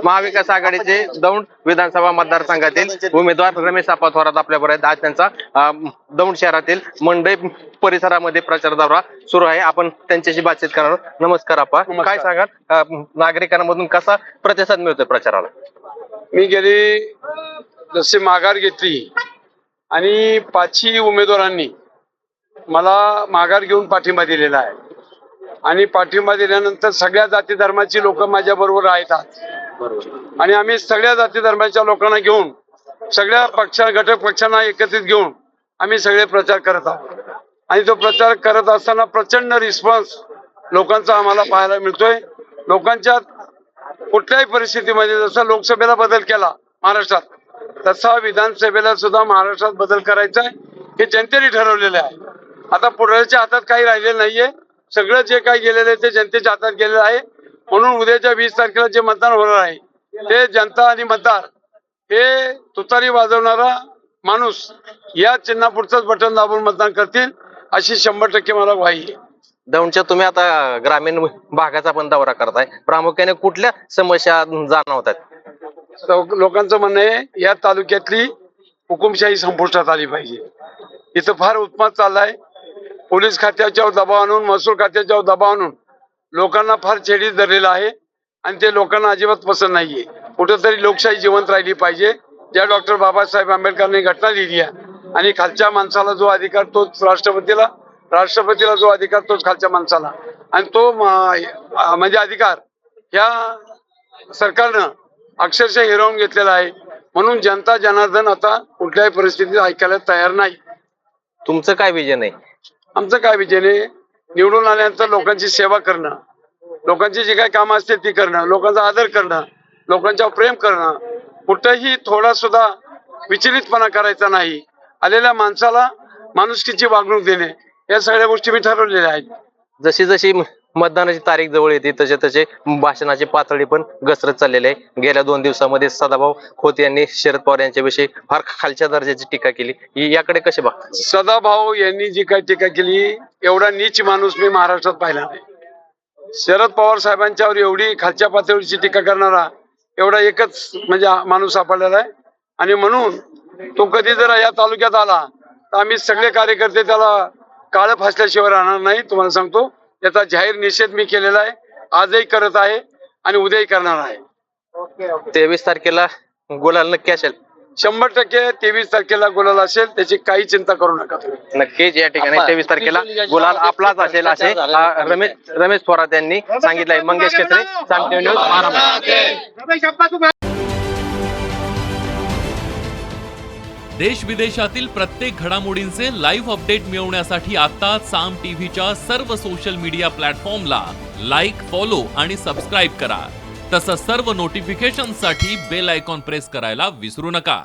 महाविकास आघाडीचे दौंड विधानसभा मतदारसंघातील उमेदवार रमेश आप्पा थोरात आपल्याबरोबर आहेत। आज त्यांचा दौंड शहरातील मंडई परिसरामध्ये प्रचार दौरा सुरू आहे। आपण त्यांच्याशी बातचीत करणार आहोत। नमस्कार आप्पा, काय सांगाल नागरिकांमधून कसा प्रतिसाद मिळतोय प्रचाराला? मी गेली जशी माघार घेतली आणि 5ही उमेदवारांनी मला माघार घेऊन पाठिंबा दिलेला आहे आणि पाठिंबा दिल्यानंतर सगळ्या जाती धर्माची लोक माझ्या बरोबर आहेत आणि आम्ही सगळ्या जाती धर्माच्या लोकांना घेऊन सगळ्या घटक पक्षांना एकत्रित घेऊन आम्ही सगळे प्रचार करत आहोत आणि तो प्रचार करत असताना प्रचंड रिस्पॉन्स लोकांचा आम्हाला पाहायला मिळतोय। लोकांच्या कुठल्याही परिस्थितीमध्ये जसा लोकसभेला बदल केला महाराष्ट्रात तसा विधानसभेला सुद्धा महाराष्ट्रात बदल करायचा आहे हे जनतेने ठरवलेले आहे। आता पुढच्या हातात काही राहिलेलं नाहीये, सगळं जे काही गेलेलं आहे ते जनतेच्या हातात गेलेलं आहे। म्हणून उद्याच्या 20 तारखेला जे मतदान होणार आहे ते जनता आणि मतदार हे तुतारी वाजवणारा माणूस या चिन्हापुढचंच बटन दाबून मतदान करतील अशी 100% मला ग्वाही आहे। दौंडच्या तुम्ही आता ग्रामीण भागाचा पण दौरा करताय, प्रामुख्याने कुठल्या समस्या जाणवतात? लोकांचं म्हणणं आहे या तालुक्यातली हुकुमशाही संपुष्टात आली पाहिजे। इथं फार उत्पात चाललाय, पोलीस खात्याच्या दबाव आणून महसूल खात्याच्या दबाव आणून लोकांना फार छेडीत धरलेला आहे आणि ते लोकांना अजिबात पसंत नाहीये। कुठेतरी लोकशाही जिवंत राहिली पाहिजे। ज्या डॉक्टर बाबासाहेब आंबेडकरांनी घटना लिहिली आहे आणि खालच्या माणसाला जो अधिकार तोच राष्ट्रपतीला जो अधिकार तोच खालच्या माणसाला आणि तो म्हणजे अधिकार ह्या सरकारनं अक्षरशः हिरावून घेतलेला आहे। म्हणून जनता जनार्दन आता कुठल्याही परिस्थितीत ऐकायला तयार नाही। तुमचं काय विजन आहे? आमचं काय विजन आहे? निवडून आल्यानंतर लोकांची सेवा करणं, लोकांची जी काही कामं असतील ती करणं, लोकांचा आदर करणं, लोकांच्यावर प्रेम करणं, कुठेही थोडा सुद्धा विचलितपणा करायचा नाही, आलेल्या माणसाला माणुसकीची वागणूक देणे, या सगळ्या गोष्टी मी ठरवलेल्या आहेत। जशी जशी मतदानाची तारीख जवळ येते तसे तसे भाषणाची पातळी पण घसरत चाललेली आहे। गेल्या 2 दिवसामध्ये सदाभाऊ खोत यांनी शरद पवार यांच्याविषयी फार खालच्या दर्जाची टीका केली, याकडे कसे बघता? सदाभाऊ यांनी जी काही टीका केली एवढा नीच माणूस मी महाराष्ट्रात पाहिला नाही। शरद पवार साहेबांच्यावर एवढी खालच्या पातळीची टीका करणारा एवढा एकच म्हणजे माणूस सापडलेला आहे आणि म्हणून तो कधी जर या तालुक्यात आला तर आम्ही सगळे कार्यकर्ते त्याला काळं फासल्याशिवाय राहणार नाही। तुम्हाला सांगतो याचा जाहीर निषेध मी केलेला आहे, आजही करत आहे आणि उद्याही करणार आहे। 23 तारखेला गुलाल नक्की असेल? 100% 23 तारखेला गुलाल असेल, त्याची काही चिंता करू नका तुम्ही। नक्कीच या ठिकाणी 23 तारखेला गुलाल आपलाच असेल असे रमेश थोरात यांनी सांगितलंय। मंगेश केसरे, साम टीव्ही न्यूज, महाराष्ट्र। देश विदेशातील प्रत्येक घडामोडींचे लाईव्ह अपडेट मिळवण्यासाठी आता साम टीव्हीच्या सर्व सोशल मीडिया प्लॅटफॉर्मला लाईक, फॉलो आणि सबस्क्राईब करा। तसंच सर्व नोटिफिकेशनसाठी बेल आयकॉन प्रेस करायला विसरू नका।